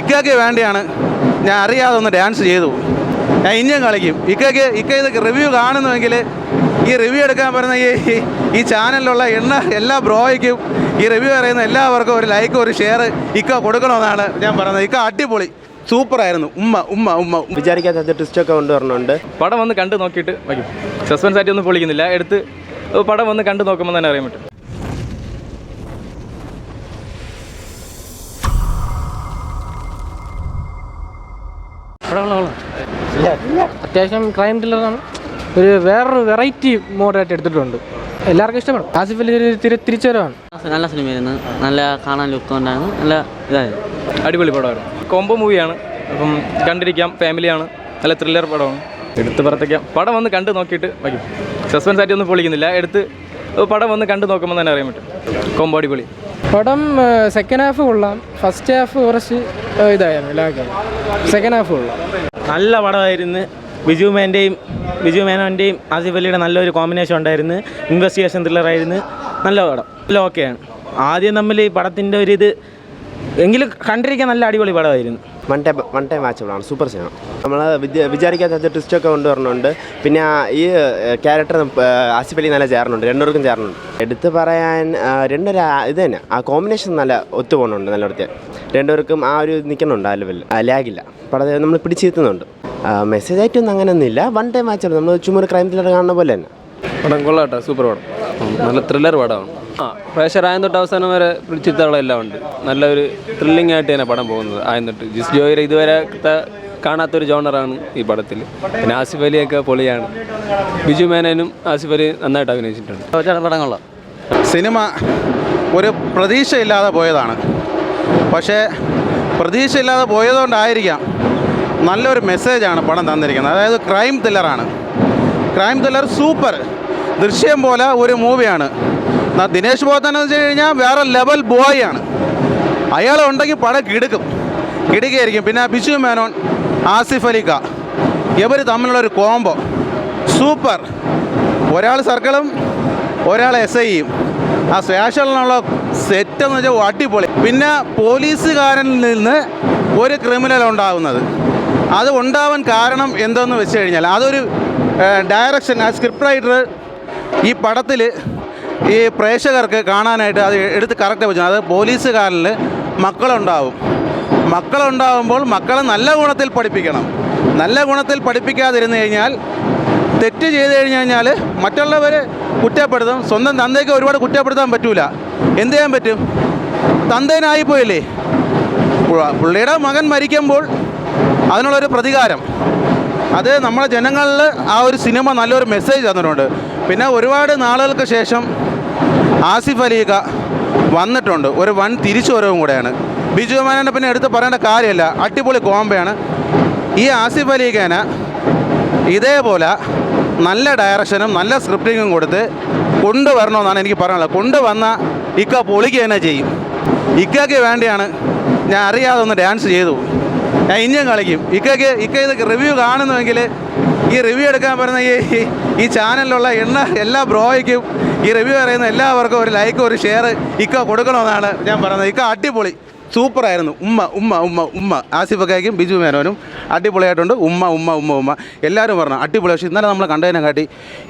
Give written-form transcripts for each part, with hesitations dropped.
ഇക്കയ്ക്ക് വേണ്ടിയാണ് ഞാൻ അറിയാതെ ഒന്ന് ഡാൻസ് ചെയ്തു. ഞാൻ ഇനിയും കളിക്കും. ഇക്ക ഇത് റിവ്യൂ കാണുന്നുവെങ്കിൽ ഈ റിവ്യൂ എടുക്കാൻ പറയുന്ന ഈ ചാനലിലുള്ള എല്ലാ ബ്രോയ്ക്കും ഈ റിവ്യൂ അറിയുന്ന എല്ലാവർക്കും ഒരു ലൈക്ക് ഒരു ഷെയർ ഇക്ക കൊടുക്കണമെന്നാണ് ഞാൻ പറയുന്നത്. ഇക്ക അടിപൊളി, സൂപ്പറായിരുന്നു. വിചാരിക്കാത്ത ട്വിസ്റ്റൊക്കെ കൊണ്ടുവരണുണ്ട്. പടം വന്ന് കണ്ടു നോക്കിയിട്ട് വയ്ക്കും. സസ്പെൻസ് ആയിട്ട് ഒന്നും പൊളിക്കുന്നില്ല. എടുത്ത് പടം വന്ന് കണ്ടു നോക്കുമ്പോൾ തന്നെ അറിയാൻ പറ്റും. അത്യാവശ്യം ക്രൈം ത്രില്ലറാണ്. ഒരു വേറൊരു വെറൈറ്റി മോഡായിട്ട് എടുത്തിട്ടുണ്ട്. എല്ലാവർക്കും ഇഷ്ടപ്പെടും. ആസിഫ് അലി ഒരു തിരിച്ചുവരവാണ്. നല്ല സിനിമയായിരുന്നു. നല്ല കാണാൻ ലുക്ക് ഉണ്ടായിരുന്നു. നല്ല ഇതായിരുന്നു. അടിപൊളി പടമായിരുന്നു. കോംബോ മൂവിയാണ്. അപ്പം കണ്ടിരിക്കാം. ഫാമിലിയാണ്. നല്ല ത്രില്ലർ പടമാണ്. എടുത്ത് പുറത്തേക്കാം. പടം വന്ന് കണ്ടു നോക്കിയിട്ട് വയ്ക്കും. സസ്പെൻസ് ആയിട്ട് ഒന്നും പൊളിക്കുന്നില്ല. എടുത്ത് പടം വന്ന് കണ്ടു നോക്കുമ്പോൾ തന്നെ അറിയാൻ പറ്റും. കോംബോ അടിപൊളി പടം. സെക്കൻഡ് ഹാഫ് കൊള്ളാം. ഫസ്റ്റ് ഹാഫ് കുറച്ച് ഇതായിരുന്നു, ലാഗായി. സെക്കൻഡ് ഹാഫ് കൊള്ളാം. നല്ല പടമായിരുന്നു. ബിജു മേനോൻ്റെയും ആസിഫ് അലിയുടെ നല്ലൊരു കോമ്പിനേഷൻ ഉണ്ടായിരുന്നു. ഇൻവെസ്റ്റിഗേഷൻ ത്രില്ലറായിരുന്നു. നല്ല പടം. നല്ല ഓക്കെയാണ്. ആദ്യം നമ്മൾ ഈ പടത്തിൻ്റെ ഒരു ഇത് എങ്കിലും കണ്ടിരിക്കാൻ നല്ല അടിപൊളി പടമായിരുന്നു. വൺ ടൈം വാച്ചബിളാണ്. Super cinema. നമ്മൾ വിചാരിക്കാത്ത ട്വിസ്റ്റൊക്കെ കൊണ്ടുവരണുണ്ട്. പിന്നെ ഈ ക്യാരക്ടർ ആസിഫ് അലി നല്ല ചേർന്നുണ്ട്. രണ്ടുപേർക്കും ചേർന്നുണ്ട്. എടുത്ത് പറയാൻ രണ്ടൊരു ഇത് തന്നെ ആ കോമ്പിനേഷൻ നല്ല ഒത്തു പോകുന്നുണ്ട്. നല്ല വൃത്തി രണ്ടുപേർക്കും ആ ഒരു നിൽക്കുന്നുണ്ട്. ആ ലെവലിൽ ലാഗില്ല. പടത്തെ നമ്മൾ പിടിച്ചിരുത്തുന്നുണ്ട്. മെസ്സേജ് ആയിട്ടൊന്നും അങ്ങനെയൊന്നുമില്ല. One time watchable. നമ്മൾ ചുമ്മാ ഒരു ക്രൈം ത്രില്ലർ കാണുന്ന പോലെ തന്നെ. പടം കൊള്ളാട്ടോ. സൂപ്പർ പടം. നല്ല ത്രില്ലർ പടമാണ്. പ്രേക്ഷകർ ആയം തൊട്ട് അവസാനം വരെ പിടിച്ചിട്ടുകളെല്ലാം ഉണ്ട്. നല്ലൊരു ത്രില്ലിംഗ് ആയിട്ട് തന്നെ പടം പോകുന്നത്. ആയം തൊട്ട് ജിസ് ജോയിയുടെ ഇതുവരെ കാണാത്തൊരു ജോണറാണ് ഈ പടത്തിൽ. പിന്നെ ആസിഫ് അലിയൊക്കെ പൊളിയാണ്. ബിജു മേനനും ആസിഫ് അലി നന്നായിട്ട് അഭിനയിച്ചിട്ടുണ്ട്. പടങ്ങളോ സിനിമ ഒരു പ്രതീക്ഷയില്ലാതെ പോയതാണ്. പക്ഷേ പ്രതീക്ഷയില്ലാതെ പോയതുകൊണ്ടായിരിക്കാം നല്ലൊരു മെസ്സേജാണ് പടം തന്നിരിക്കുന്നത്. അതായത് ക്രൈം ത്രില്ലറാണ്. Crime thriller super. ദൃശ്യം പോലെ ഒരു മൂവിയാണ്. ദിനേശ് ബോത്തൻ എന്ന് വെച്ച് കഴിഞ്ഞാൽ വേറെ ലെവൽ ബോയ് ആണ്. അയാൾ ഉണ്ടെങ്കിൽ പടം കിടുകയായിരിക്കും. പിന്നെ ബിജു മേനോൻ, ആസിഫ് അലിക്ക, ഇവർ തമ്മിലുള്ളൊരു കോംബോ സൂപ്പർ. ഒരാൾ സർക്കിളും ഒരാൾ SIയും. ആ സ്പേഷ്യലിനുള്ള സെറ്റ് എന്ന് വെച്ചാൽ അടിപൊളി. പിന്നെ പോലീസുകാരനിൽ നിന്ന് ഒരു ക്രിമിനൽ ഉണ്ടാകുന്നത്, അത് ഉണ്ടാവാൻ കാരണം എന്തെന്ന് വെച്ച് കഴിഞ്ഞാൽ അതൊരു ഡയറക്ഷൻ, ആ സ്ക്രിപ്റ്റ് റൈറ്റർ ഈ പടത്തിൽ ഈ പ്രേക്ഷകർക്ക് കാണാനായിട്ട് അത് എടുത്ത് കറക്റ്റ് വെച്ചു. അത് പോലീസുകാരനിൽ മക്കളുണ്ടാവുമ്പോൾ മക്കളെ നല്ല ഗുണത്തിൽ പഠിപ്പിക്കണം. നല്ല ഗുണത്തിൽ പഠിപ്പിക്കാതിരുന്നു കഴിഞ്ഞാൽ, തെറ്റ് ചെയ്ത് കഴിഞ്ഞാൽ മറ്റുള്ളവർ കുറ്റപ്പെടുത്തും. സ്വന്തം തന്തയ്ക്ക് ഒരുപാട് കുറ്റപ്പെടുത്താൻ പറ്റൂല. എന്ത് ചെയ്യാൻ പറ്റും? തന്തേനായിപ്പോയില്ലേ. പുള്ളിയുടെ മകൻ മരിക്കുമ്പോൾ അതിനുള്ളൊരു പ്രതികാരം, അത് നമ്മളെ ജനങ്ങളിൽ ആ ഒരു സിനിമ നല്ലൊരു മെസ്സേജ് തന്നിട്ടുണ്ട്. പിന്നെ ഒരുപാട് നാളുകൾക്ക് ശേഷം ആസിഫ് അലിക്ക വന്നിട്ടുണ്ട്. ഒരു വൻ തിരിച്ചുവരവും കൂടെയാണ്. ബിജു മേനോനെ പിന്നെ എടുത്ത് പറയേണ്ട കാര്യമില്ല. അടിപൊളി കോംബോയാണ്. ഈ ആസിഫ് അലിക്കനെ ഇതേപോലെ നല്ല ഡയറക്ഷനും നല്ല സ്ക്രിപ്റ്റിങ്ങും കൊടുത്ത് കൊണ്ടുവരണമെന്നാണ് എനിക്ക് പറയാനുള്ളത്. കൊണ്ടുവന്ന ഇക്ക പൊളിക്കുക തന്നെ ചെയ്യും. ഇക്കയ്ക്ക് വേണ്ടിയാണ് ഞാൻ അറിയാതെ ഒന്ന് ഡാൻസ് ചെയ്തു. ഞാൻ ഇനിയും കളിക്കും. ഇക്ക ഇത് റിവ്യൂ കാണുന്നുവെങ്കിൽ ഈ റിവ്യൂ എടുക്കാൻ പറയുന്ന ഈ ചാനലിലുള്ള എല്ലാ ബ്രോയ്ക്കും ഈ റിവ്യൂ അറിയുന്ന എല്ലാവർക്കും ഒരു ലൈക്ക് ഒരു ഷെയർ ഇക്ക കൊടുക്കണമെന്നാണ് ഞാൻ പറയുന്നത്. ഇക്ക അടിപൊളി, സൂപ്പറായിരുന്നു. ആസിഫക്കായ്ക്കും ബിജു മേനോനും അടിപൊളിയായിട്ടുണ്ട്. എല്ലാവരും പറഞ്ഞു അടിപൊളി. പക്ഷേ ഇന്നലെ നമ്മൾ കണ്ടതിനെ കാട്ടി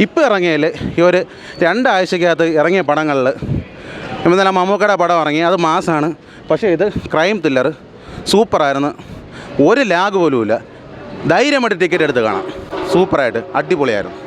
ഇപ്പോൾ ഇറങ്ങിയതിൽ ഈ ഒരു 2 ആഴ്ചക്കകത്ത് ഇറങ്ങിയ പടങ്ങളിൽ ഇന്നലെ മമ്മൂക്കയുടെ പടം ഇറങ്ങി, അത് മാസാണ്. പക്ഷേ ഇത് ക്രൈം ത്രില്ലർ സൂപ്പറായിരുന്നു. ഒരു ലാഗ് പോലുമില്ല. ധൈര്യമായിട്ട് ടിക്കറ്റ് എടുത്ത് കാണാം. സൂപ്പറായിട്ട് അടിപൊളിയായിരുന്നു.